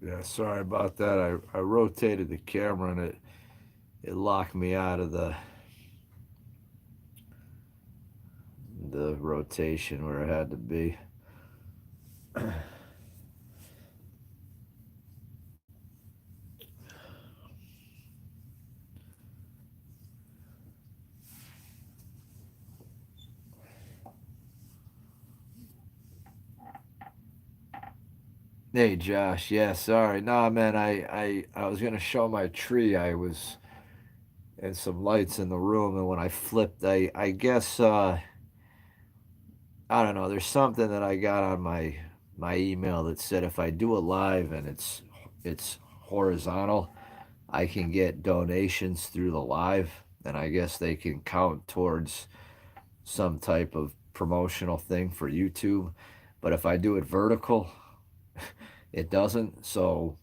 Yeah, sorry about that. I rotated the camera and it locked me out of the rotation where it had to be. Hey Josh, yeah, sorry. Nah, man, I was gonna show my tree. I was and some lights in the room, and when I flipped, I guess I don't know. There's something that I got on my email that said if I do it live and it's horizontal, I can get donations through the live, and I guess they can count towards some type of promotional thing for YouTube. But if I do it vertical, it doesn't. So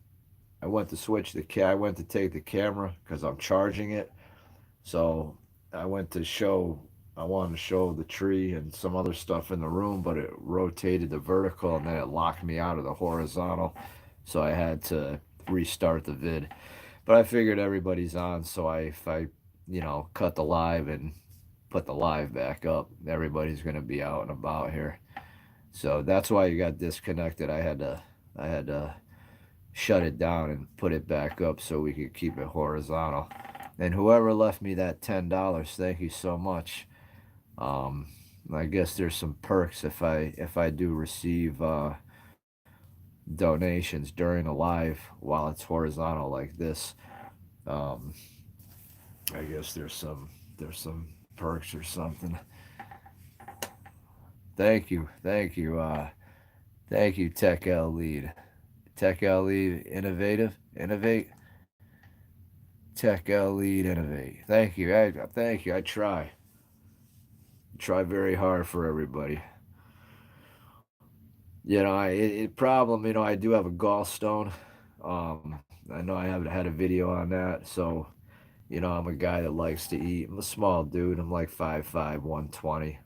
I went to switch I went to take the camera because I'm charging it. So I went to show. I wanted to show the tree and some other stuff in the room, but it rotated the vertical and then it locked me out of the horizontal. So I had to restart the vid. But I figured everybody's on, so if I, cut the live and put the live back up, everybody's gonna be out and about here. So that's why you got disconnected. I had to shut it down and put it back up so we could keep it horizontal. And whoever left me that $10, thank you so much. Um, I guess there's some perks if I do receive donations during a live while it's horizontal like this. Um, I guess there's some perks or something. Thank you, Tech L Lead. Tech L Lead Innovate. Tech L Lead Innovate. Thank you. I try very hard for everybody. Problem. I do have a gallstone. I know I haven't had a video on that, so I'm a guy that likes to eat. I'm a small dude. I'm like 5'5", 120.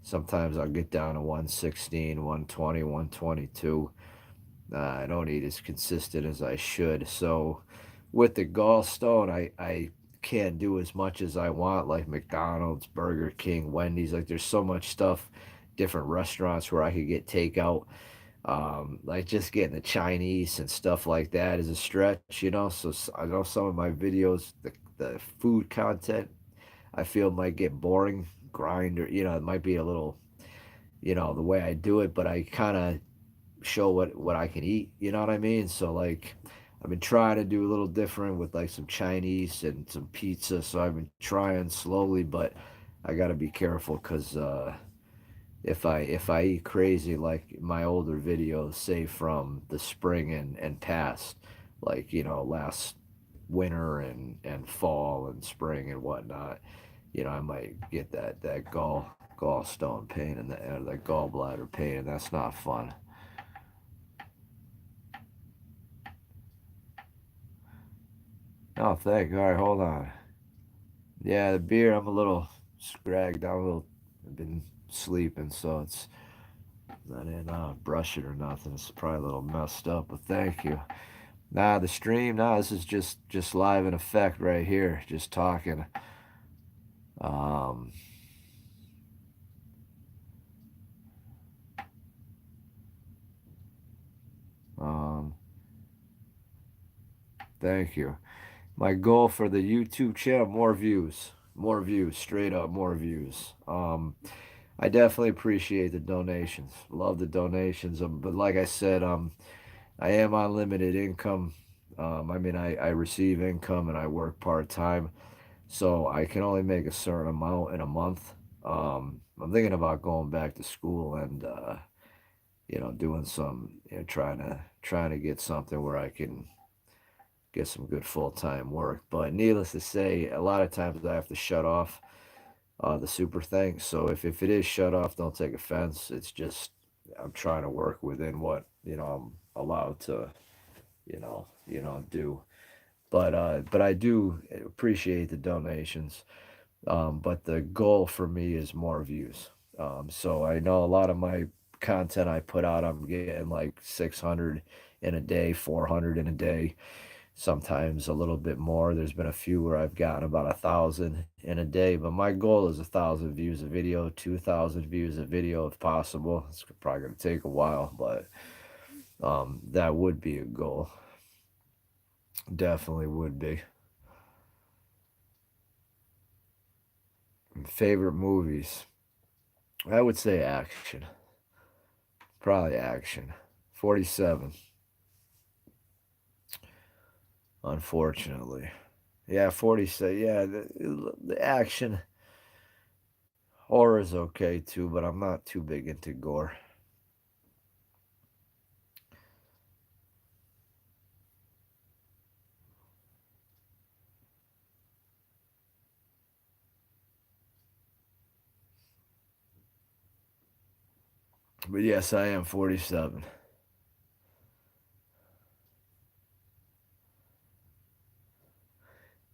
Sometimes I'll get down to 116, 120, 122. I don't eat as consistent as I should. So with the gallstone, I can't do as much as I want, like McDonald's, Burger King, Wendy's. Like there's so much stuff, different restaurants where I could get takeout. Like just getting the Chinese and stuff like that is a stretch. So I know some of my videos, the food content, I feel might get boring, grind, or it might be a little, the way I do it, but I kind of show what I can eat. You know what I mean? So like I've been trying to do a little different with like some Chinese and some pizza. So I've been trying slowly, but I got to be careful because if I eat crazy like my older videos, say from the spring and past, like last winter and fall and spring and whatnot, I might get that gallstone pain and that gallbladder pain, and that's not fun. Oh, thank. All right, hold on. Yeah, the beer. I'm a little scragged. I've been sleeping, so I didn't brush it or nothing. It's probably a little messed up, but thank you. Nah, the stream. Nah, this is just live in effect right here. Just talking. Um, um, thank you. My goal for the YouTube channel: more views, straight up more views. I definitely appreciate the donations. Love the donations. But like I said, I am on limited income. I mean, I receive income and I work part time, so I can only make a certain amount in a month. I'm thinking about going back to school and doing some, trying to get something where I can get some good full time work. But needless to say, a lot of times I have to shut off the super thing. So if it is shut off, don't take offense. It's just I'm trying to work within what I'm allowed to do. But I do appreciate the donations. But the goal for me is more views. So I know a lot of my content I put out, I'm getting like 600 in a day, 400 in a day, sometimes a little bit more. There's been a few where I've gotten about 1,000 in a day, but my goal is 1,000 views a video, 2,000 views a video if possible. It's probably going to take a while, but that would be a goal. Definitely would be. Favorite movies? I would say action. Probably action. 47, unfortunately. Yeah, 47. Yeah, the action horror is okay too, but I'm not too big into gore. But yes, I am 47.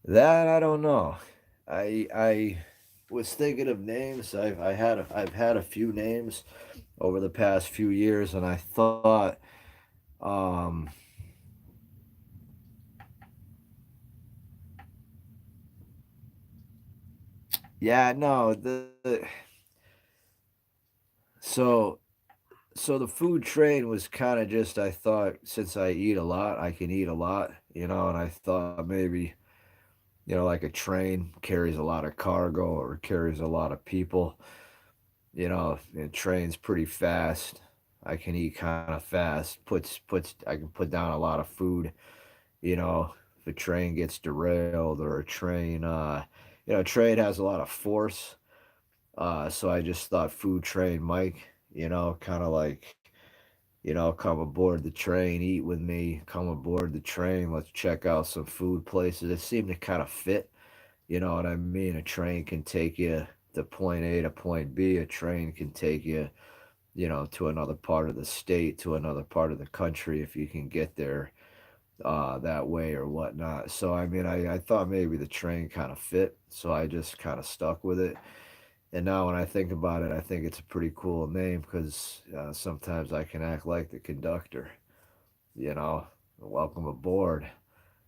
That I don't know. I was thinking of names. I've had a few names over the past few years, and I thought, um, yeah, no, so so the food train was kind of just I thought since I eat a lot, I can eat a lot, and I thought maybe like a train carries a lot of cargo or carries a lot of people. And trains pretty fast. I can eat kind of fast. Puts I can put down a lot of food. You know, if a train gets derailed or a train, train has a lot of force. So I just thought food train Mike. Kind of like come aboard the train, eat with me. Come aboard the train. Let's check out some food places. It seemed to kind of fit. You know what I mean? A train can take you to point A to point B. A train can take you to another part of the state, to another part of the country if you can get there that way or whatnot. So, I mean, I thought maybe the train kind of fit, so I just kind of stuck with it. And now when I think about it, I think it's a pretty cool name because sometimes I can act like the conductor, you know, welcome aboard.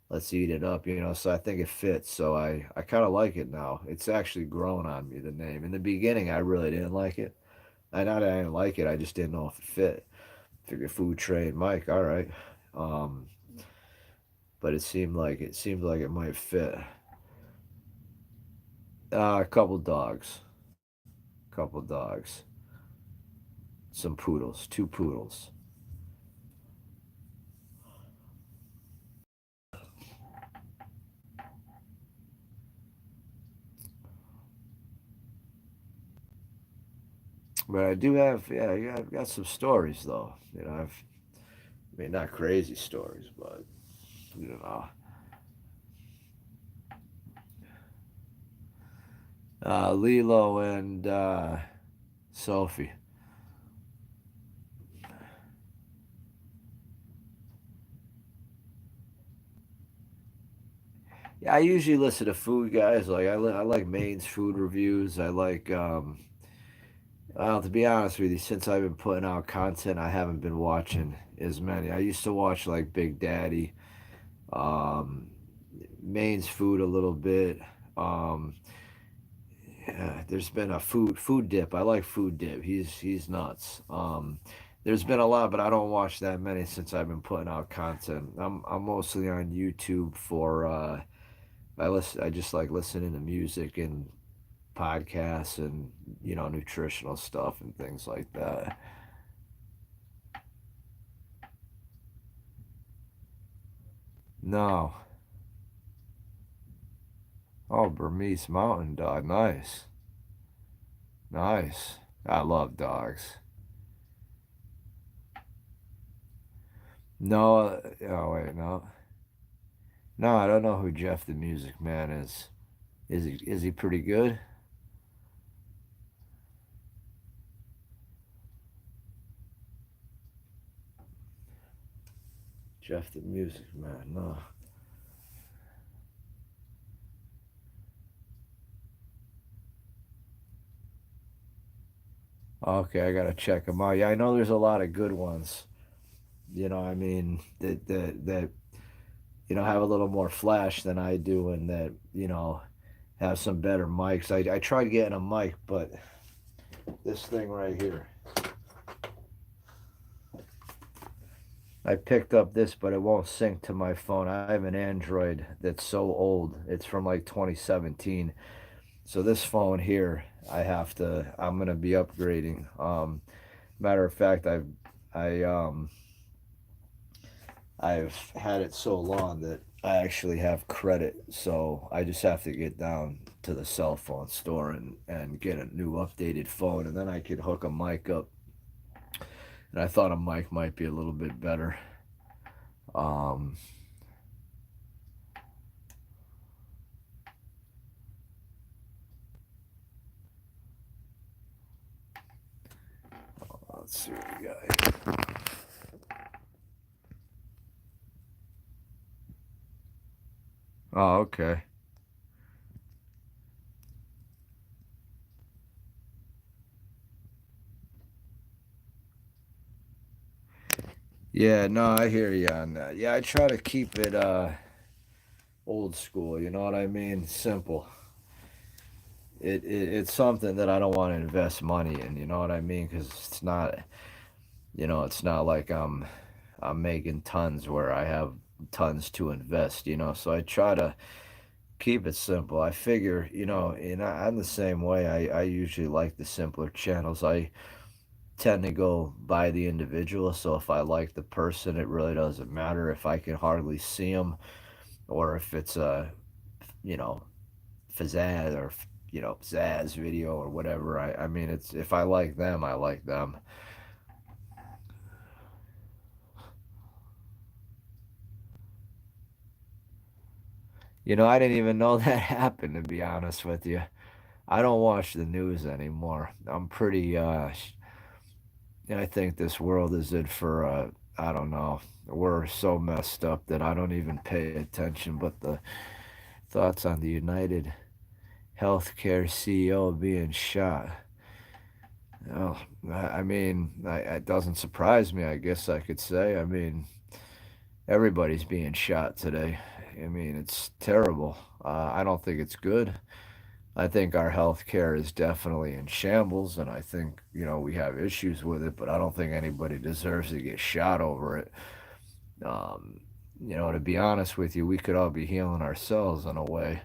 Let's eat it up, So I think it fits. So I kind of like it now. It's actually grown on me, the name. In the beginning, I really didn't like it. I not that I didn't like it, I just didn't know if it fit. Figure food trade, Mike. All right, um, but it seemed like it might fit. A couple dogs, couple dogs, some poodles, two poodles. But I do have, yeah, I've got some stories though. I mean, not crazy stories, but you know, Lilo and Sophie. Yeah, I usually listen to food guys. Like I like Maine's food reviews. I like well, to be honest with you, since I've been putting out content, I haven't been watching as many. I used to watch like Big Daddy, um, Maine's food a little bit. Um, yeah, there's been a food dip. I like food dip. He's nuts. There's been a lot, but I don't watch that many since I've been putting out content. I'm mostly on YouTube for I just like listening to music and podcasts and nutritional stuff and things like that. No. Oh, Burmese Mountain Dog. Nice. Nice. I love dogs. No, oh wait, no. No, I don't know who Jeff the Music Man is. Is he pretty good? Jeff the Music Man, no. Okay, I gotta check him out. Yeah, I know there's a lot of good ones. I mean, that have a little more flash than I do, and that have some better mics. I tried getting a mic, but this thing right here, I picked up this, but it won't sync to my phone. I have an Android that's so old. It's from like 2017. So this phone here, I'm gonna be upgrading. Matter of fact, I I've had it so long that I actually have credit. So I just have to get down to the cell phone store and get a new updated phone, and then I could hook a mic up. And I thought a mic might be a little bit better. Um, let's see what we got here. Oh, okay. Yeah, no, I hear you on that. Yeah, I try to keep it old school, you know what I mean? Simple. It's something that I don't want to invest money in, you know what I mean? Because it's not like I'm making tons where I have tons to invest, So I try to keep it simple. I figure, and I'm the same way. I usually like the simpler channels. I tend to go by the individual. So if I like the person, it really doesn't matter if I can hardly see them or if it's a, you know, pizzazz or Zaz video or whatever. I mean, it's if I like them, I like them. I didn't even know that happened, to be honest with you. I don't watch the news anymore. I'm pretty I think this world is in for I don't know. We're so messed up that I don't even pay attention. But the thoughts on the United Healthcare CEO being shot. Oh, I mean, it doesn't surprise me. I guess I could say. I mean, everybody's being shot today. I mean, it's terrible. I don't think it's good. I think our health care is definitely in shambles, and I think, we have issues with it, but I don't think anybody deserves to get shot over it. Um, to be honest with you, we could all be healing ourselves in a way.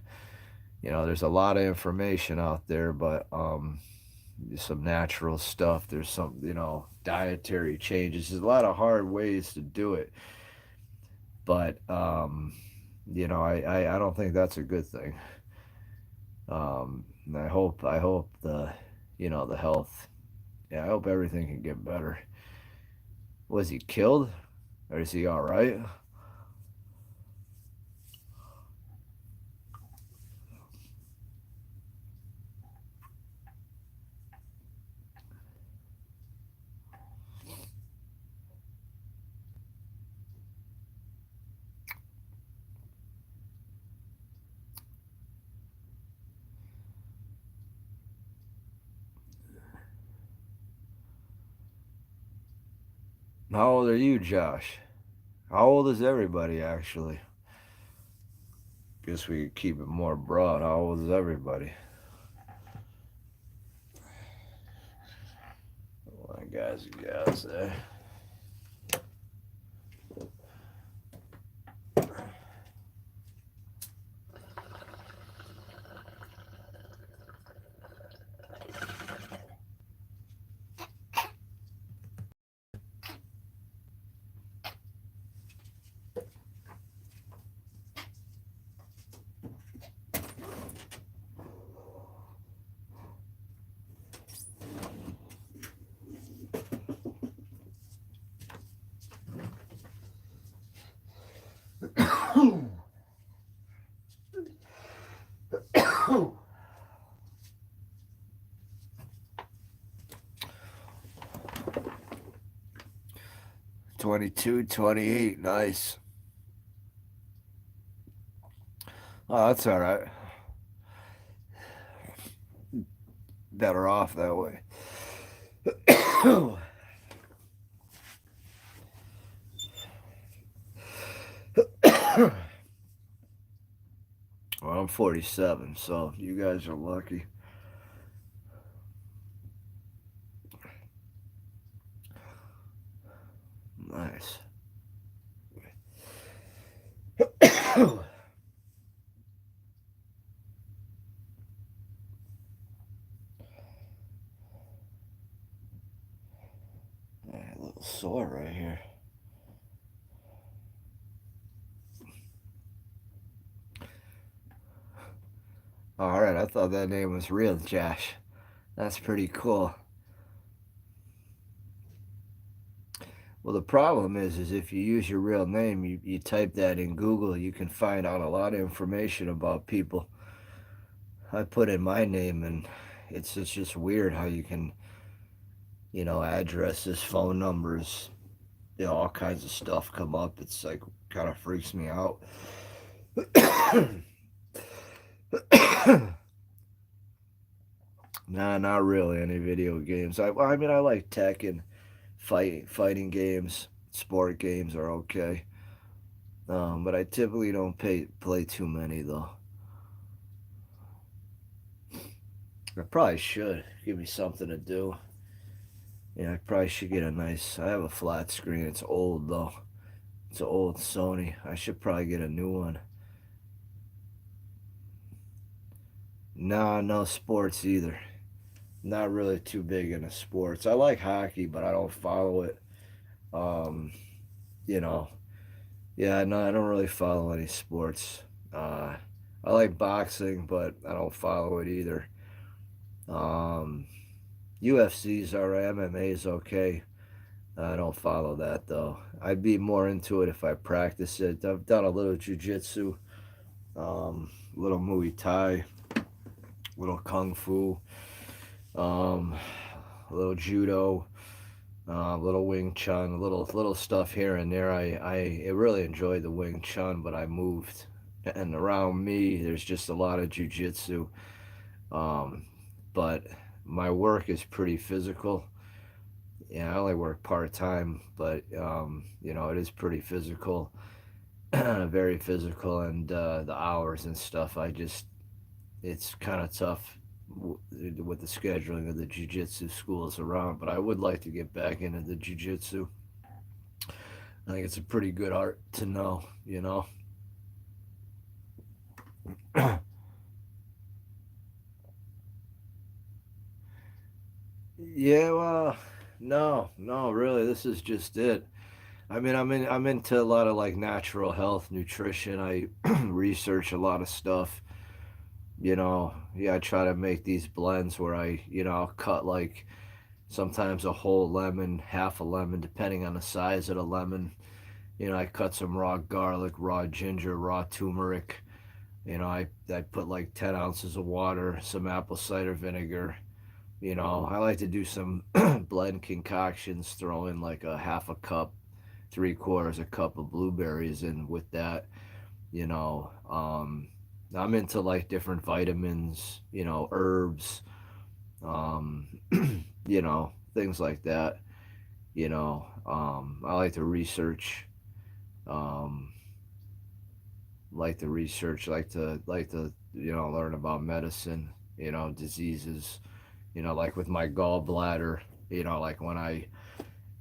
There's a lot of information out there, but there's some natural stuff. There's some, dietary changes. There's a lot of hard ways to do it, but I don't think that's a good thing. And I hope the health. Yeah, I hope everything can get better. Was he killed, or is he all right? How old are you, Josh? How old is everybody actually? Guess we could keep it more broad. How old is everybody? My guys and gals there. Ooh. 22, 28, nice. Oh, that's all right. Better off that way. 47, so you guys are lucky. Nice. All right, a little sore right here. All right, I thought that name was real, Josh. That's pretty cool. Well, the problem is if you use your real name, you type that in Google, you can find out a lot of information about people. I put in my name, and it's just weird how you can, addresses, phone numbers, all kinds of stuff come up. It's like kind of freaks me out. Nah, not really any video games. I mean, I like tech and fighting games. Sport games are okay. But I typically don't play too many though. I probably should give me something to do. Yeah, I probably should get a nice. I have a flat screen. It's old though. It's an old Sony. I should probably get a new one. Nah, no sports either. Not really too big into sports. I like hockey, but I don't follow it. Um, you know, yeah, no, I don't really follow any sports. Uh, I like boxing, but I don't follow it either. Um, UFC's alright. MMA's okay. I don't follow that though. I'd be more into it if I practice it. I've done a little jujitsu, little Muay Thai, little Kung Fu, um, a little Judo, little Wing Chun, little stuff here and there. I really enjoyed the Wing Chun, but I moved, and around me there's just a lot of jujitsu. Um, but my work is pretty physical. Yeah, I only work part time, but it is pretty physical, very physical, and the hours and stuff. It's kind of tough with the scheduling of the jiu-jitsu schools around. But I would like to get back into the jiu-jitsu. I think it's a pretty good art to know. Yeah, well, no, really, this is just it. I mean, I'm into a lot of like natural health, nutrition. I research a lot of stuff. Yeah, I try to make these blends where I'll cut like sometimes a whole lemon, half a lemon, depending on the size of the lemon. I cut some raw garlic, raw ginger, raw turmeric. I put like 10 ounces of water, some apple cider vinegar. I like to do some blend concoctions, throw in like a half a cup, three-quarters a cup of blueberries in with that. You know, um, I'm into like different vitamins, herbs, um, things like that. I um, like to learn about medicine, diseases, like with my gallbladder, like when I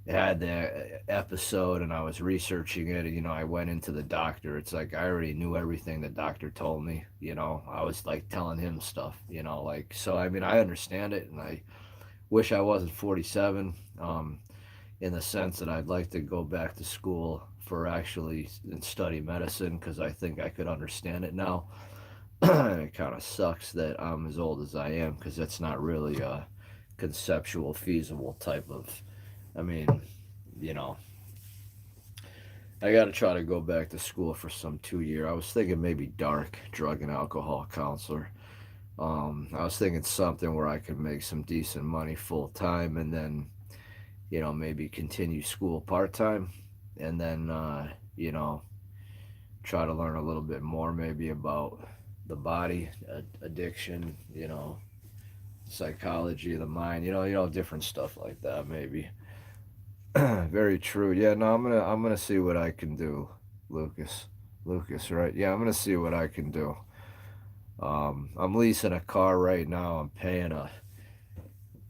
had the episode and I was researching it, I went into the doctor. It's like I already knew everything the doctor told me, I was like telling him stuff, like, so I mean, I understand it, and I wish I wasn't 47, in the sense that I'd like to go back to school for actually and study medicine because I think I could understand it now. It kind of sucks that I'm as old as I am because that's not really a conceptual, feasible type of. I mean, you know, I got to try to go back to school for some 2 year. I was thinking maybe dark drug and alcohol counselor. I was thinking something where I could make some decent money full time and then, maybe continue school part time and then, try to learn a little bit more maybe about the body, addiction, psychology of the mind, different stuff like that maybe. Very true. Yeah, no, I'm gonna see what I can do, Lucas. Lucas, right? Yeah, I'm gonna see what I can do. I'm leasing a car right now. I'm paying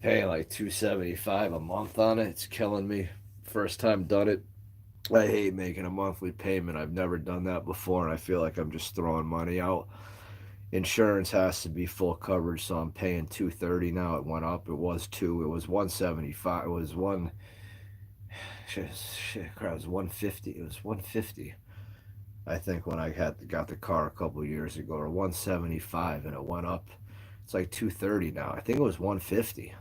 like 275 a month on it. It's killing me. First time done it. I hate making a monthly payment. I've never done that before, and I feel like I'm just throwing money out. Insurance has to be full coverage, so I'm paying 230 now. It went up. It was two. It was 175. It was one. Shit, crap. It was 150. It was 150. I think when I had got the car a couple years ago, or 175, and it went up. It's like 230 now. I think it was 150.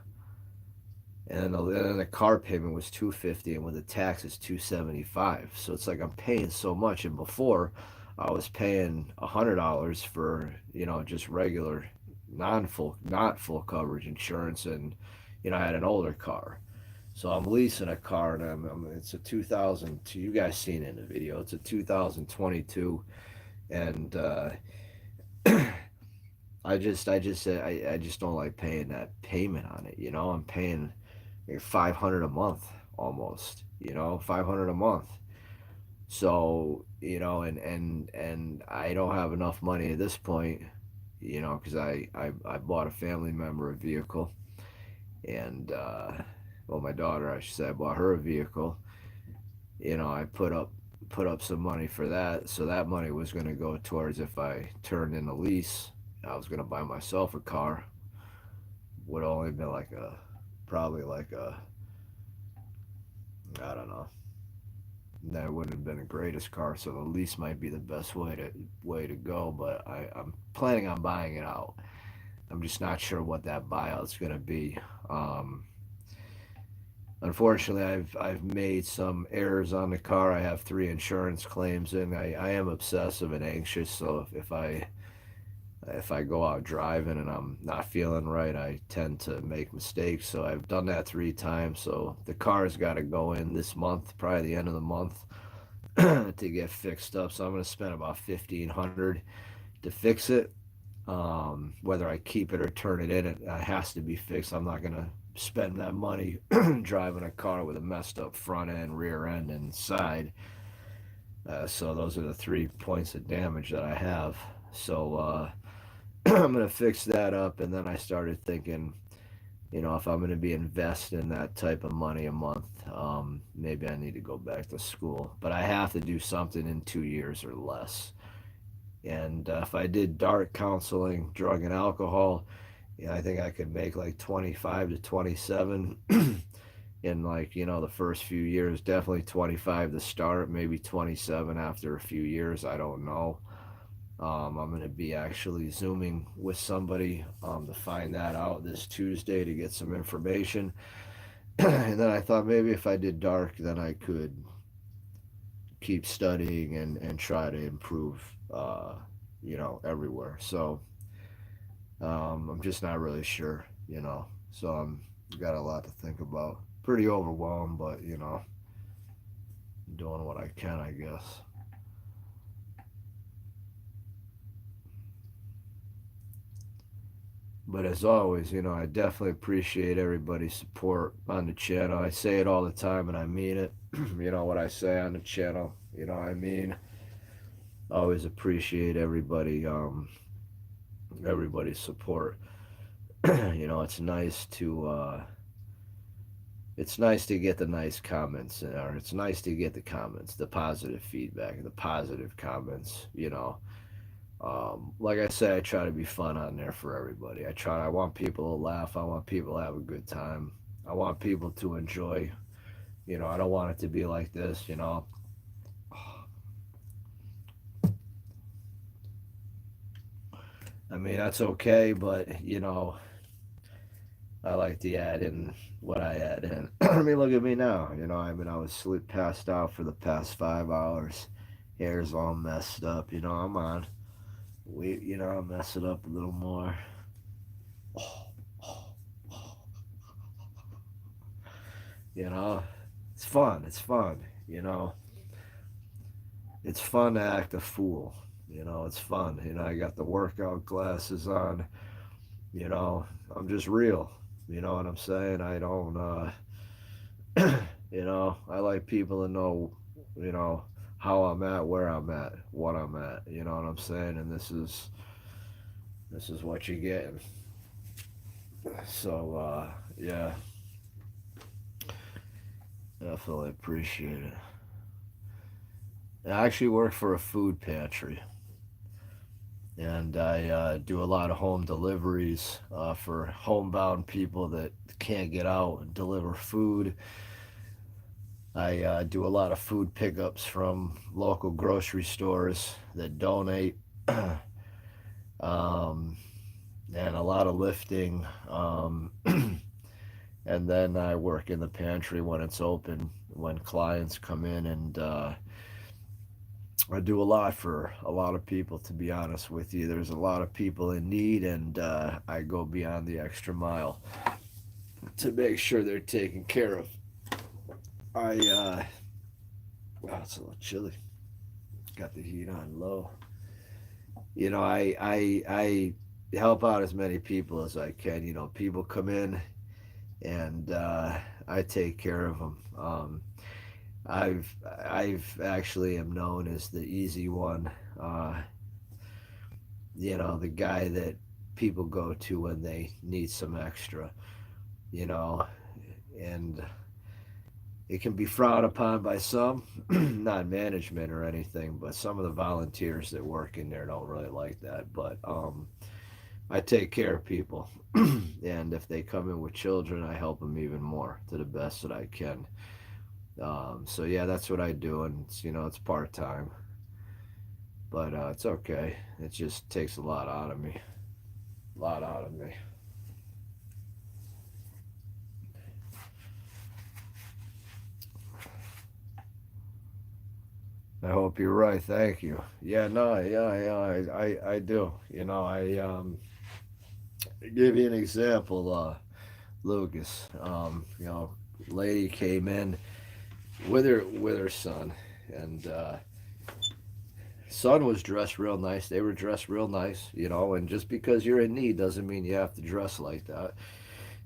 And then the car payment was 250, and with the tax it's 275. So it's like I'm paying so much. And before, I was paying $100 for just regular, not full coverage insurance, and I had an older car. So I'm leasing a car, and it's a 2000. You guys seen it in the video. It's a 2022, and I just don't like paying that payment on it. I'm paying 500 a month almost, 500 a month. So, and I don't have enough money at this point, because I bought a family member a vehicle, and well, my daughter, I should say, I bought her a vehicle. I put up some money for that, so that money was going to go towards, if I turned in a lease, I was going to buy myself a car. Would only been like a probably like a, I don't know, that wouldn't have been the greatest car, so the lease might be the best way to go. But I'm planning on buying it out. I'm just not sure what that buyout's gonna be. Um, Unfortunately, I've made some errors on the car. I have three insurance claims, and I am obsessive and anxious. So if I go out driving and I'm not feeling right, I tend to make mistakes. So I've done that three times. So the car's got to go in this month, probably the end of the month, to get fixed up. So I'm going to spend about 1,500 to fix it. Whether I keep it or turn it in, it has to be fixed. I'm not going to spend that money driving a car with a messed up front end, rear end, and side. So those are the 3 points of damage that I have. So I'm gonna fix that up, and then I started thinking, if I'm gonna be investing that type of money a month, maybe I need to go back to school. But I have to do something in 2 years or less. And if I did dark counseling, drug and alcohol, I think I could make like 25 to 27 in, like, the first few years. Definitely 25 to start, maybe 27 after a few years. I don't know. I'm going to be actually Zooming with somebody to find that out this Tuesday to get some information. And then I thought maybe if I did dark, then I could keep studying and try to improve, everywhere. So I'm just not really sure. So I'm got a lot to think about. Pretty overwhelmed, but, doing what I can, I guess. But as always, I definitely appreciate everybody's support on the channel. I say it all the time and I mean it. What I say on the channel, I mean. Always appreciate everybody's support. It's nice to get the nice comments, or it's nice to get the comments, the positive feedback, the positive comments. Like I say, I try to be fun on there for everybody. I want people to laugh. I want people to have a good time. I want people to enjoy. I don't want it to be like this. I mean, that's okay, but, I like to add in what I add in. I mean, look at me now. I was passed out for the past 5 hours. Hair's all messed up. I'm on. I'll mess it up a little more. You know, it's fun. It's fun. It's fun to act a fool. It's fun. I got the workout glasses on. I'm just real. You know what I'm saying? I don't, I like people to know, you know, how I'm at, where I'm at, what I'm at. You know what I'm saying? And This is what you get. So yeah, definitely appreciate it. I actually work for a food pantry, and I do a lot of home deliveries for homebound people that can't get out and deliver food. I do a lot of food pickups from local grocery stores that donate, um, and a lot of lifting. And then I work in the pantry when it's open, when clients come in, and I do a lot for a lot of people, to be honest with you. There's a lot of people in need, and I go beyond the extra mile to make sure they're taken care of. Wow, it's a little chilly. Got the heat on low. I help out as many people as I can. People come in, and I take care of them. I've actually am known as the easy one. Uh, the guy that people go to when they need some extra. You know, and it can be frowned upon by some, not management or anything, but some of the volunteers that work in there don't really like that. But I take care of people, and if they come in with children, I help them even more to the best that I can. So yeah, that's what I do, and it's part time, but it's okay. It just takes a lot out of me, a lot out of me. I hope you're right. Thank you. Yeah, no, yeah, I do. Give you an example. Lucas, lady came in with her son, and son was dressed real nice. They were dressed real nice, and just because you're in need doesn't mean you have to dress like that.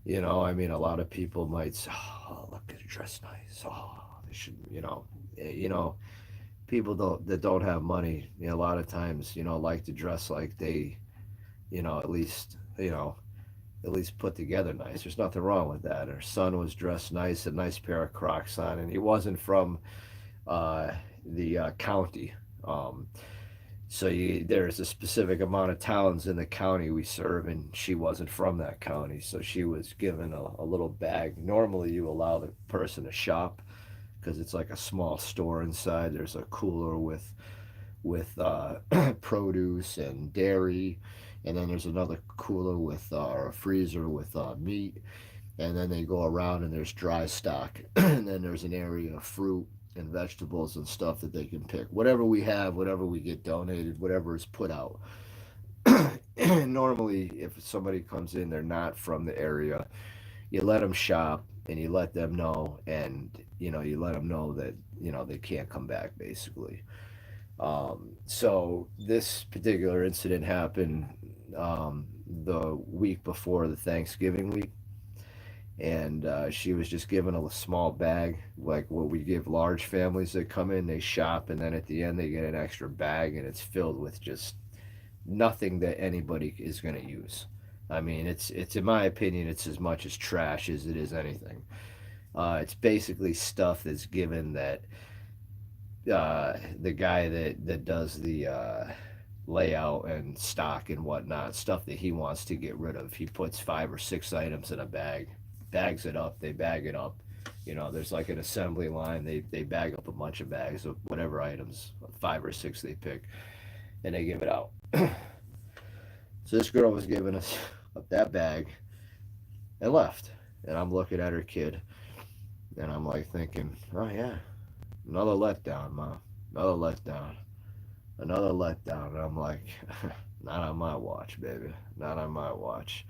I mean, a lot of people might say, "Oh, look at her dress nice. Oh, they should," people that don't have money, a lot of times, like to dress like they, at least, at least put together nice. There's nothing wrong with that. Her son was dressed nice, a nice pair of Crocs on, and he wasn't from uh, the county. Um, there's a specific amount of towns in the county we serve, and she wasn't from that county, so she was given a little bag. Normally, you allow the person to shop because it's like a small store inside. There's a cooler with produce and dairy, and then there's another cooler with or a freezer with meat, and then they go around and there's dry stock, and then there's an area of fruit and vegetables and stuff that they can pick. Whatever we have, whatever we get donated, whatever is put out. Normally, if somebody comes in, they're not from the area. You let them shop and you let them know, and you let them know that they can't come back basically. So this particular incident happened the week before the Thanksgiving week, and she was just given a small bag, like what we give large families that come in. They shop, and then at the end they get an extra bag, and it's filled with just nothing that anybody is going to use. I mean, it's in my opinion, it's as much as trash as it is anything. It's basically stuff that's given that the guy that does the layout and stock and whatnot, stuff that he wants to get rid of. He puts 5 or 6 items in a bag, bags it up, they bag it up. There's like an assembly line. They bag up a bunch of bags of whatever items, 5 or 6 they pick, and they give it out. So this girl was giving us up that bag and left. And I'm looking at her kid, and I'm like thinking, oh yeah, another letdown, mom. Another letdown. Another letdown. And I'm like, not on my watch, baby. Not on my watch.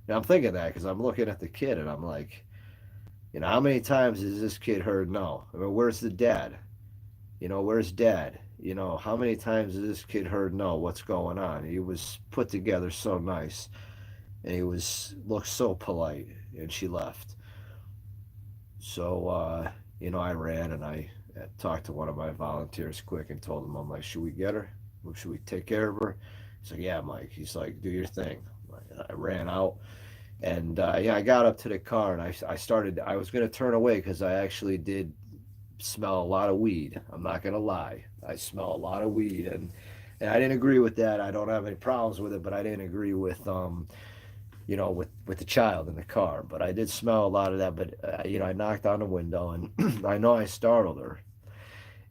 And I'm thinking that because I'm looking at the kid, and I'm like, how many times has this kid heard no? I mean, where's the dad? Where's dad? How many times has this kid heard no? What's going on? He was put together so nice, and he looked so polite, and she left. So, I ran and I talked to one of my volunteers quick and told him, I'm like, should we get her? Should we take care of her? He's like, yeah, Mike. He's like, do your thing. I ran out, and yeah, I got up to the car, and I started. I was gonna turn away because I actually did smell a lot of weed. I'm not gonna lie. I smell a lot of weed, and I didn't agree with that. I don't have any problems with it, but I didn't agree with with the child in the car. But I did smell a lot of that. But I knocked on the window, and I know I startled her,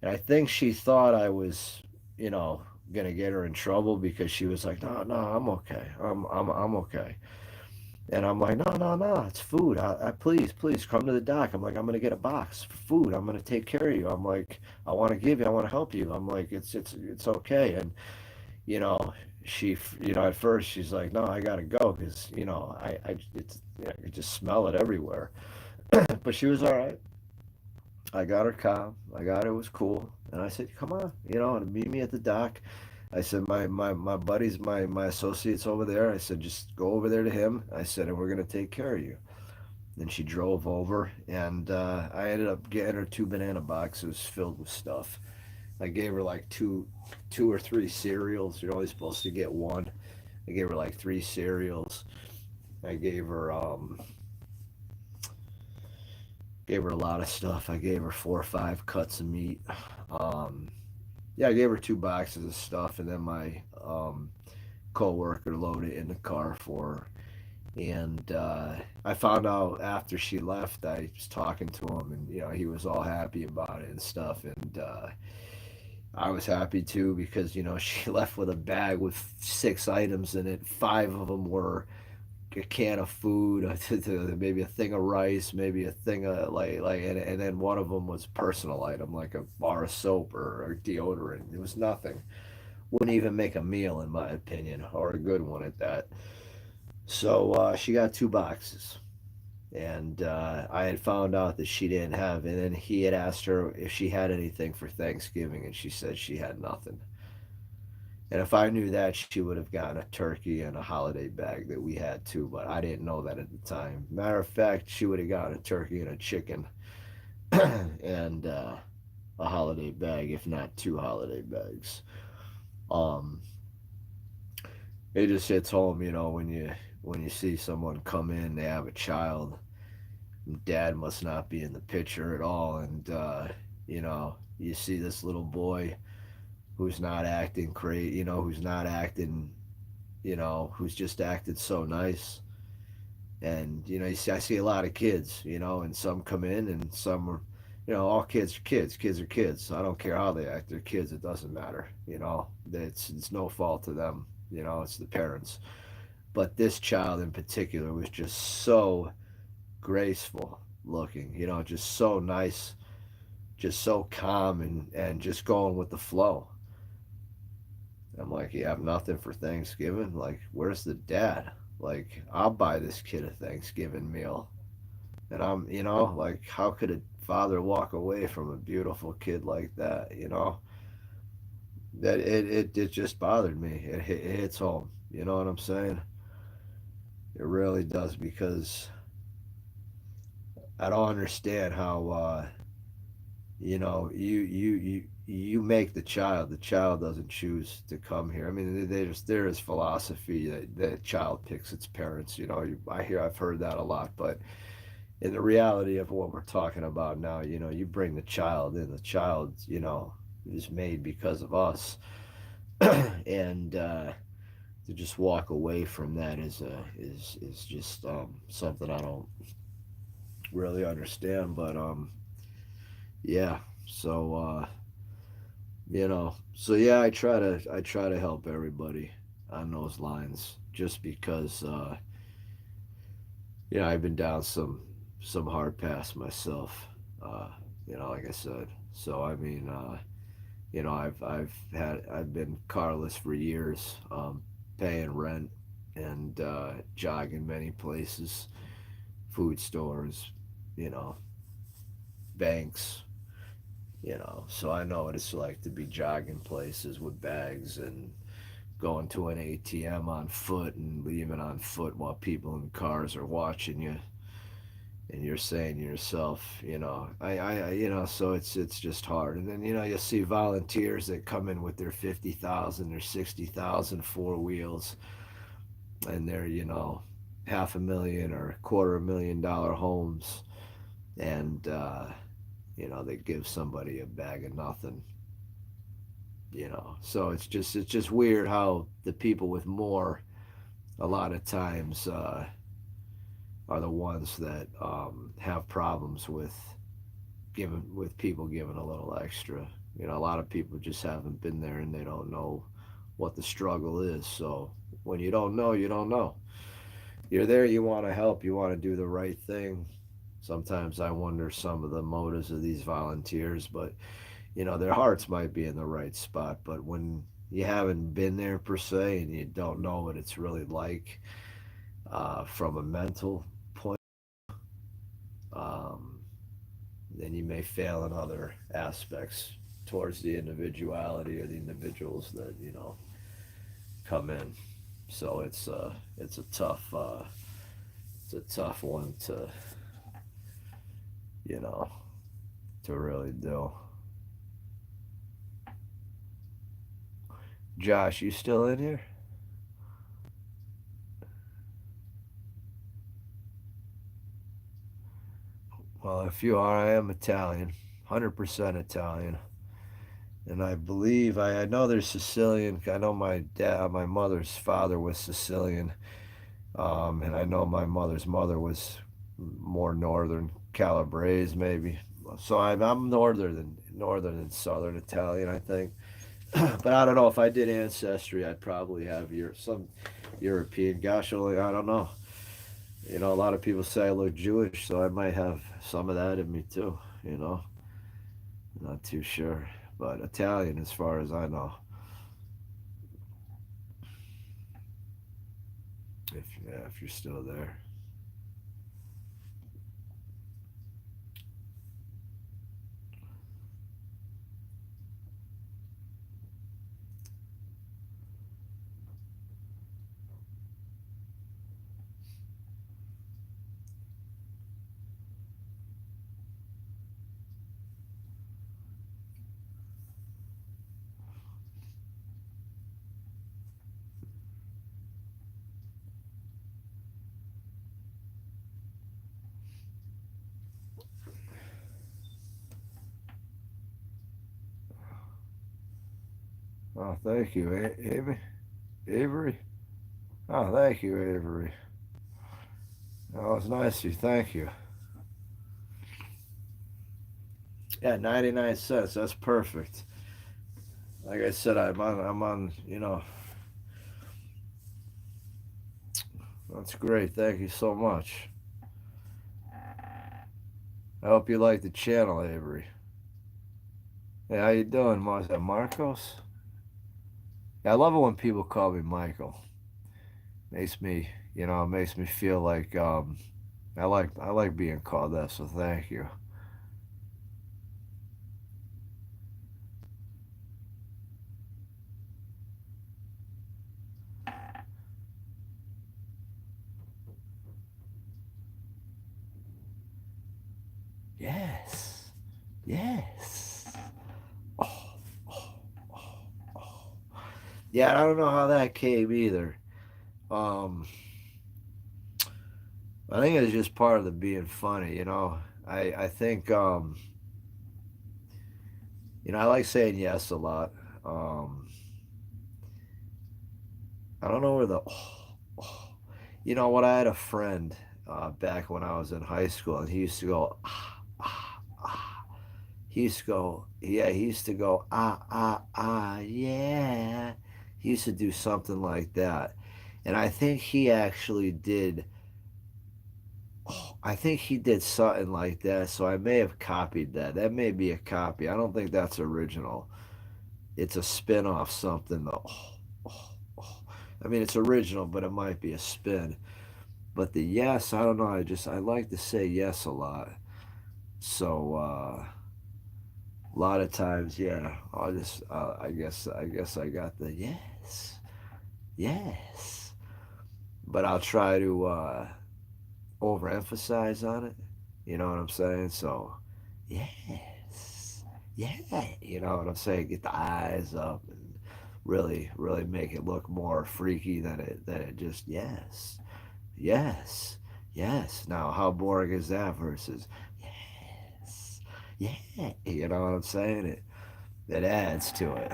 and I think she thought I was, you know, gonna get her in trouble because she was like, no, no, I'm okay. I'm okay. And I'm like, no, no, no, it's food. Please, please come to the dock. I'm like, I'm gonna get a box for food. I'm gonna take care of you. I'm like, I want to give you. I want to help you. I'm like, it's okay. And you know, at first she's like, no, I gotta go because I could just smell it everywhere. But she was all right. I got her calm. I got her. It was cool. And I said, come on, and meet me at the dock. I said, my buddies, my associates over there. I said, just go over there to him. I said, and we're gonna take care of you. Then she drove over, and I ended up getting her two banana boxes filled with stuff. I gave her like two or three cereals. You're only supposed to get one. I gave her like three cereals. I gave her a lot of stuff. I gave her 4 or 5 cuts of meat. Um, yeah, I gave her 2 boxes of stuff, and then my coworker loaded it in the car for her. And I found out after she left, I was talking to him, and he was all happy about it and stuff. And I was happy too because she left with a bag with 6 items in it. 5 of them were a can of food, maybe a thing of rice, maybe a thing of and then one of them was a personal item like a bar of soap or deodorant. It was nothing. Wouldn't even make a meal in my opinion, or a good one at that. So she got 2 boxes, and I had found out that she didn't have. And then he had asked her if she had anything for Thanksgiving, and she said she had nothing. And if I knew that, she would have gotten a turkey and a holiday bag that we had too, but I didn't know that at the time. Matter of fact, she would have gotten a turkey and a chicken and a holiday bag, if not 2 holiday bags. Um, it just hits home, when you see someone come in, they have a child, dad must not be in the picture at all, and you see this little boy who's not acting crazy, who's not acting, who's just acted so nice. And I see a lot of kids, and some come in, and some are, all kids are kids. Kids are kids. So I don't care how they act. They're kids. It doesn't matter. It's no fault to them. It's the parents. But this child in particular was just so graceful looking. Just so nice, just so calm, and just going with the flow. I'm like, you have nothing for Thanksgiving? Like, where's the dad? Like, I'll buy this kid a Thanksgiving meal. And like, how could a father walk away from a beautiful kid like that? That it just bothered me. It hits home. You know what I'm saying? It really does because I don't understand how you make the child doesn't choose to come here. I mean, there is philosophy that the child picks its parents. I've heard that a lot, but in the reality of what we're talking about now, you bring the child in. The child, is made because of us, and to just walk away from that is just something I don't really understand. But yeah. So so yeah, I try to help everybody on those lines just because I've been down some hard paths myself. Uh, like I said. So I mean, I've been carless for years, paying rent and jogging many places, food stores, you know, banks, so I know what it's like to be jogging places with bags and going to an ATM on foot and leaving on foot while people in cars are watching you. and you're saying to yourself, so it's just hard. And then you see volunteers that come in with their 50,000 or 60,000 four wheels, and they're half a million or $250,000 homes, and they give somebody a bag of nothing. So it's just weird how the people with more a lot of times are the ones that have problems with people giving a little extra. A lot of people just haven't been there and they don't know what the struggle is. So when you don't know, you don't know. You're there, you want to help, you want to do the right thing. Sometimes I wonder some of the motives of these volunteers, but their hearts might be in the right spot. But when you haven't been there per se and you don't know what it's really like from a mental point, um, then you may fail in other aspects towards the individuality or the individuals that come in. So it's a tough one you know to really do. Josh, you still in here? Well, if you are, I am Italian, 100% Italian, and I believe I know there's Sicilian. I know my mother's father was Sicilian, and I know my mother's mother was more northern, Calabrese maybe. So I'm northern than southern Italian, I think. But I don't know if I did ancestry, I'd probably have some European. Gosh, only I don't know. A lot of people say I look Jewish, so I might have some of that in me too. You know, not too sure, but Italian as far as I know. If you're still there. Oh, thank you, Avery. Oh, thank you, Avery. Oh, it's nice of you. Thank you. Yeah, 99 cents. That's perfect. Like I said, I'm on. That's great. Thank you so much. I hope you like the channel, Avery. Hey, how you doing, Is that Marcos? Yeah, I love it when people call me Michael. Makes me feel like I like being called that. So thank you. Yes, yes. Oh, oh, oh, oh. Yeah, I don't know how that came either. Um, I think it's just part of the being funny. I think I like saying yes a lot. Um, I don't know where the oh. You know what? I had a friend back when I was in high school, and he used to go ah. He used to go, yeah. He used to go yeah. He used to do something like that, and I think he actually did. Oh, I think he did something like that. So I may have copied that. That may be a copy. I don't think that's original. It's a spin off something. Oh, oh. I mean, it's original, but it might be a spin. But the yes, I don't know. I like to say yes a lot. So a lot of times, yeah. I guess I got the yes, yes. But I'll try to overemphasize on it. You know what I'm saying? So, yes, yeah, you know what I'm saying? Get the eyes up and really, really make it look more freaky than it just yes, yes, yes. Now, how boring is that versus yes, yeah? You know what I'm saying? It adds to it.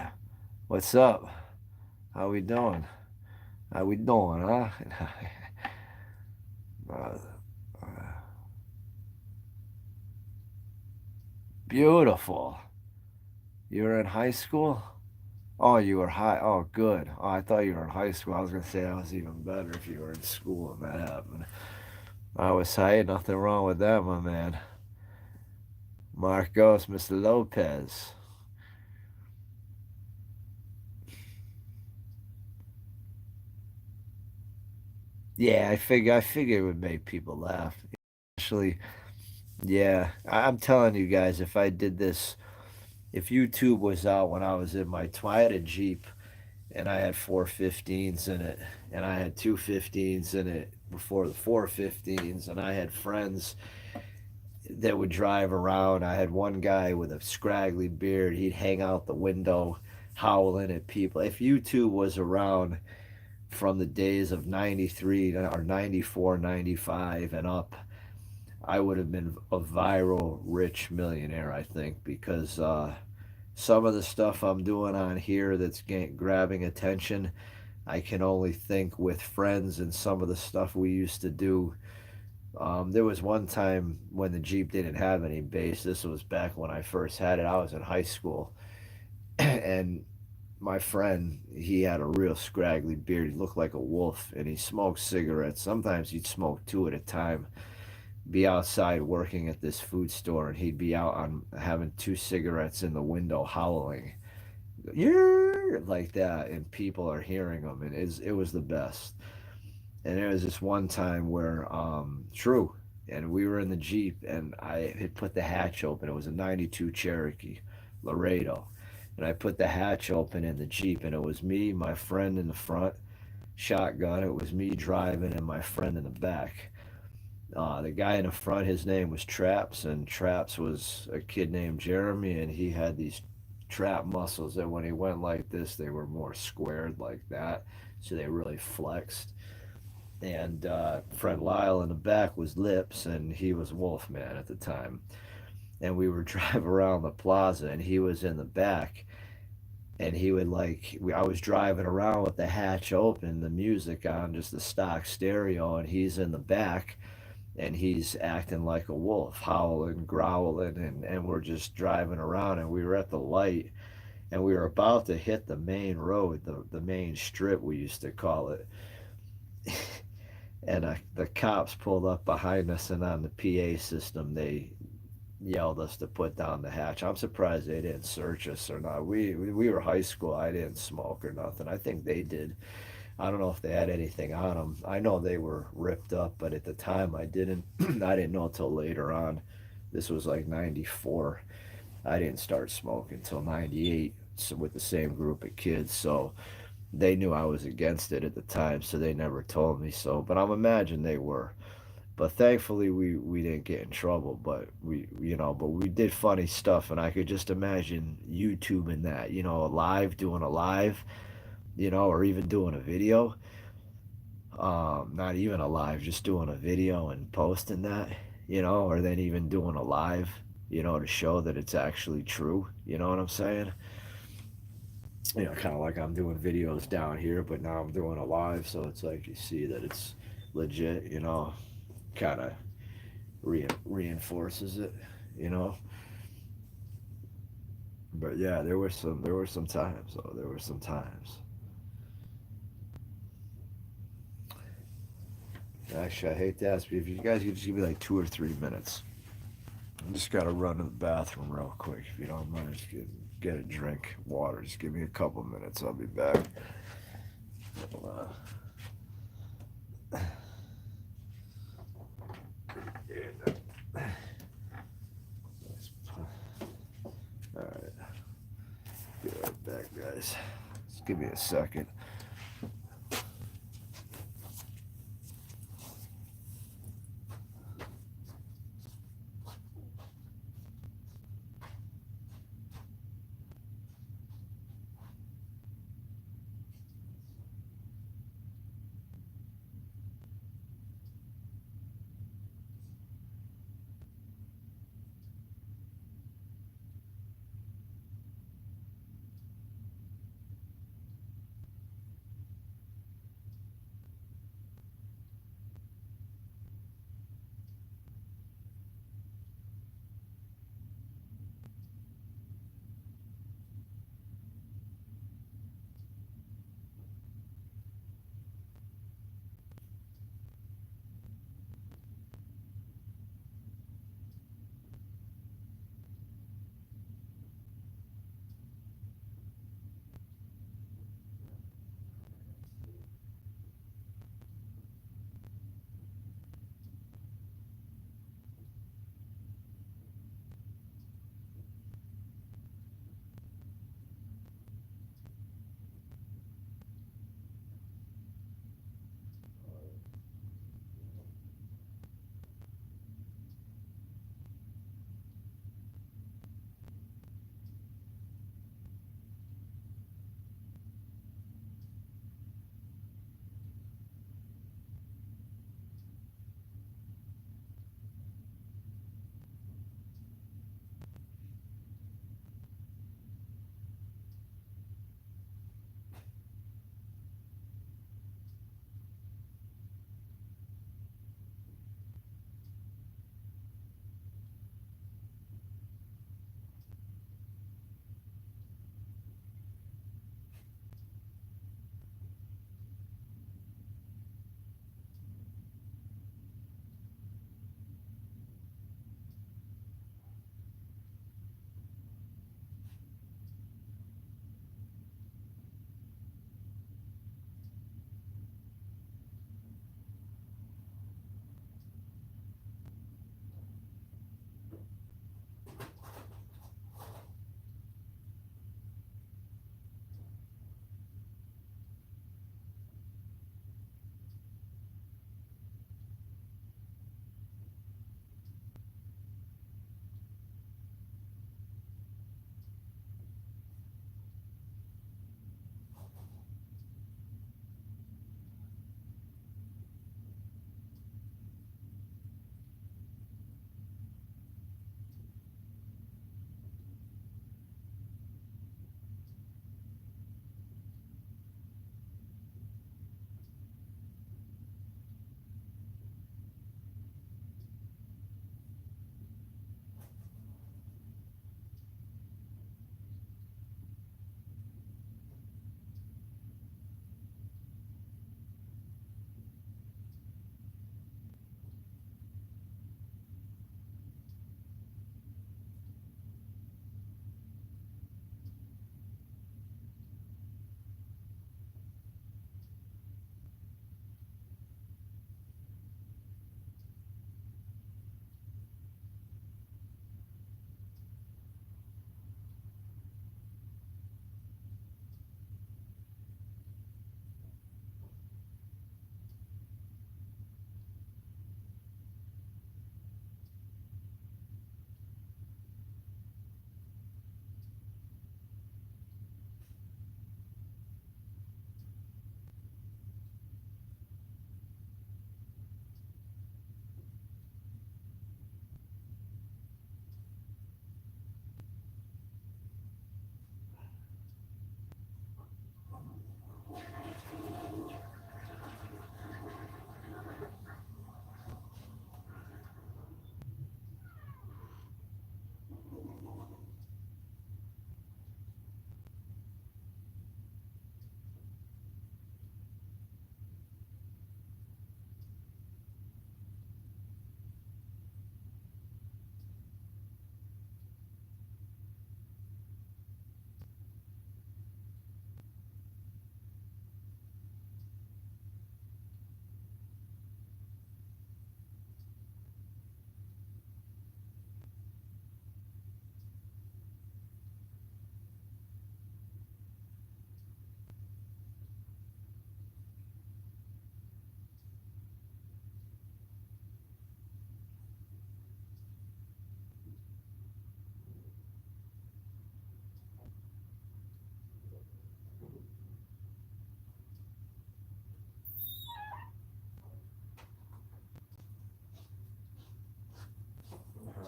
What's up? How we doing? How we doing, huh? uh, beautiful. You were in high school? Oh, you were high. Oh, good. Oh, I thought you were in high school. I was gonna say that was even better if you were in school and that happened. I was high. Nothing wrong with that, my man. Marcos, Mr. Lopez. Yeah, I figure it would make people laugh. Especially, yeah. I'm telling you guys, if I did this, if YouTube was out when I was in my, I had a Jeep and I had 415s in it, and I had 215s in it before the 415s, and I had friends that would drive around. I had one guy with a scraggly beard. He'd hang out the window howling at people. If YouTube was around from the days of 93 or 94, 95 and up, I would have been a viral rich millionaire, I think, because some of the stuff I'm doing on here that's grabbing attention, I can only think with friends and some of the stuff we used to do. There was one time when the Jeep didn't have any bass. This was back when I first had it. I was in high school, and my friend, he had a real scraggly beard. He looked like a wolf, and he smoked cigarettes. Sometimes he'd smoke two at a time. Be outside working at this food store, and he'd be out on having two cigarettes in the window, howling, yeah, like that, and people are hearing him, and it was the best. And there was this one time where, true, and we were in the Jeep, and I had put the hatch open. It was a 92 Cherokee Laredo. And I put the hatch open in the Jeep, and it was me, my friend in the front, shotgun. It was me driving, and my friend in the back. The guy in the front, his name was Traps, and Traps was a kid named Jeremy, and he had these trap muscles that when he went like this, they were more squared like that, so they really flexed. And friend Lyle in the back was Lips, and he was Wolfman at the time. And we were driving around the plaza, and he was in the back, and he would I was driving around with the hatch open, the music on, just the stock stereo, and he's in the back, and he's acting like a wolf, howling, growling, and we're just driving around, and we were at the light, and we were about to hit the main road, the main strip, we used to call it. And the cops pulled up behind us, and on the PA system, they yelled us to put down the hatch. I'm surprised they didn't search us or not. We were high school. I didn't smoke or nothing. I think they did. I don't know if they had anything on them. I know they were ripped up, but at the time I didn't. I didn't know until later on. This was like 94. I didn't start smoking until 98, so with the same group of kids. So they knew I was against it at the time, so they never told me so. But I'm imagine they were. But thankfully, we didn't get in trouble. But but we did funny stuff, and I could just imagine YouTubing that, doing a live, or even doing a video. Not even a live, just doing a video and posting that, or then even doing a live, to show that it's actually true. You know what I'm saying? Kind of like I'm doing videos down here, but now I'm doing a live, so it's like you see that it's legit, kind of reinforces it, you know. But yeah, there were some times, though. There were some times. Actually, I hate to ask, but if you guys could just give me like 2 or 3 minutes, I just gotta run to the bathroom real quick. If you don't mind, just get a drink, water. Just give me a couple minutes. I'll be back. Uh, all right, be right back, guys. Just give me a second.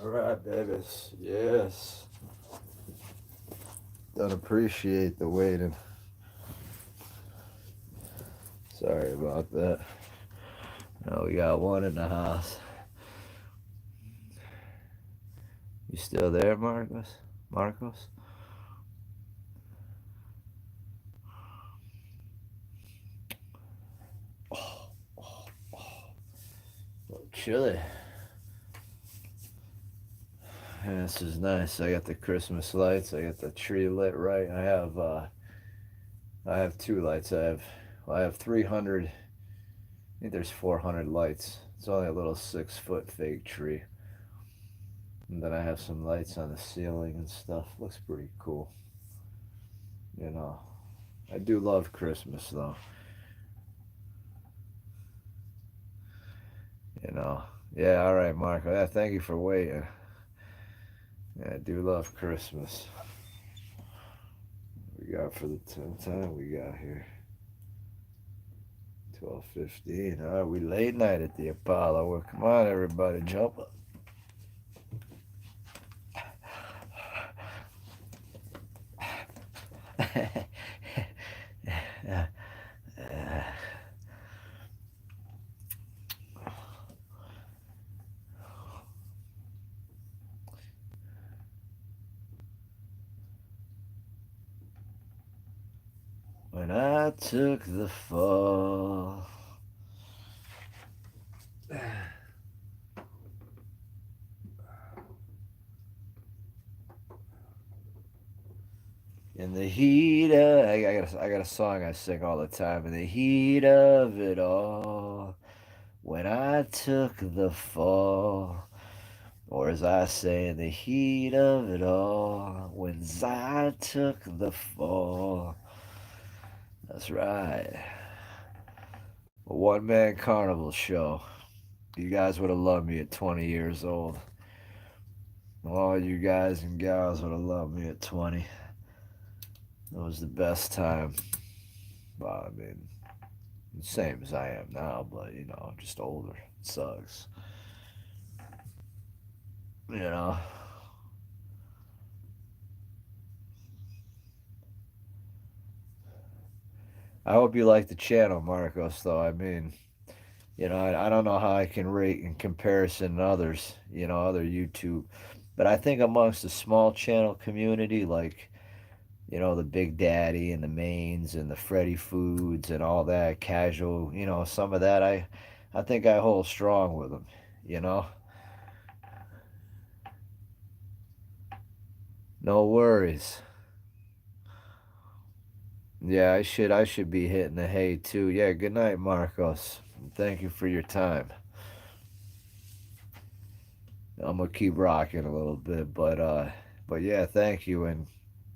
All right, babies. Yes. Don't appreciate the waiting. Sorry about that. No, we got one in the house. You still there, Marcos? Marcos? Oh, oh, oh. Chilly. Yeah, this is nice. I got the Christmas lights. I got the tree lit right. I have two lights. I have 300. I think there's 400 lights. It's only a little 6-foot fake tree. And then I have some lights on the ceiling and stuff. Looks pretty cool. You know, I do love Christmas though. You know. Yeah, all right, Marco. Yeah, thank you for waiting. Yeah, I do love Christmas. We got for the 10th time we got here. 12:15. All right, we late night at the Apollo. Well, come on, everybody, jump up. When I took the fall. In the heat of, I got a song I sing all the time. In the heat of it all, when I took the fall, or as I say, in the heat of it all, when I took the fall. That's right. A one man carnival show. You guys would have loved me at 20 years old. All you guys and gals would have loved me at 20. It was the best time. Well, I mean, same as I am now, but you know, just older. It sucks. You know. I hope you like the channel, Marcos. Though I mean, you know, I don't know how I can rate in comparison to others. You know, other YouTube, but I think amongst the small channel community, like you know, the Big Daddy and the Mains and the Freddy Foods and all that casual, you know, some of that I think I hold strong with them, you know. No worries. Yeah, I should be hitting the hay too. Yeah, good night, Marcos. Thank you for your time. I'm gonna keep rocking a little bit, but yeah, thank you and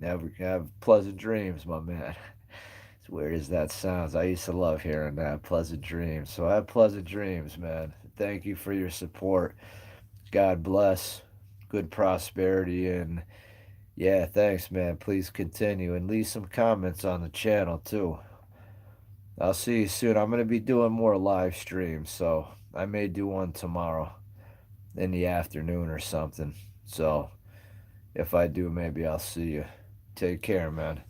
have pleasant dreams, my man. As weird as that sounds, I used to love hearing that pleasant dreams. So have pleasant dreams, man. Thank you for your support. God bless. Good prosperity and yeah, thanks, man. Please continue and leave some comments on the channel too. I'll see you soon. I'm gonna be doing more live streams, so I may do one tomorrow in the afternoon or something. So if I do, maybe I'll see you. Take care, man.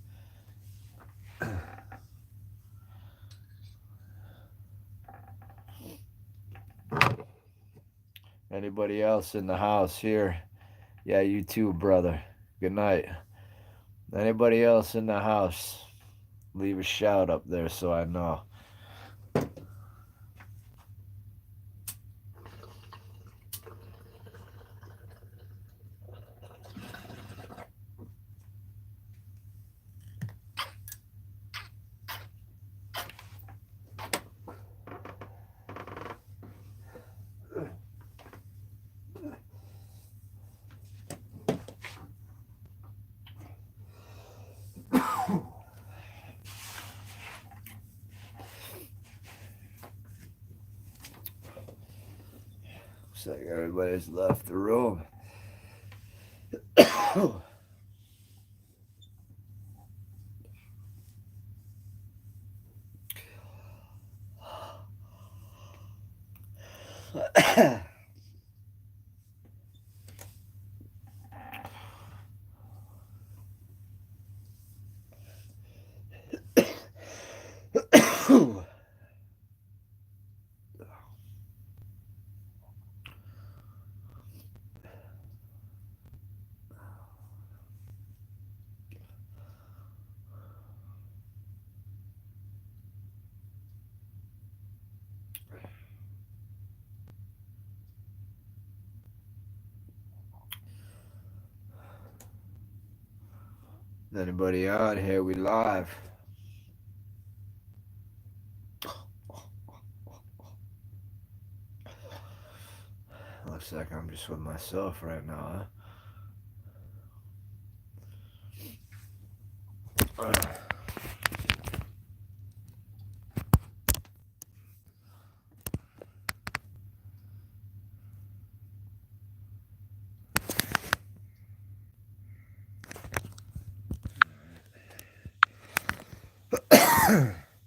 Anybody else in the house here? Yeah, you too, brother. Good night. Anybody else in the house? Leave a shout up there so I know. Looks like everybody's left the room. Is anybody out here? We live. Looks like I'm just with myself right now, huh?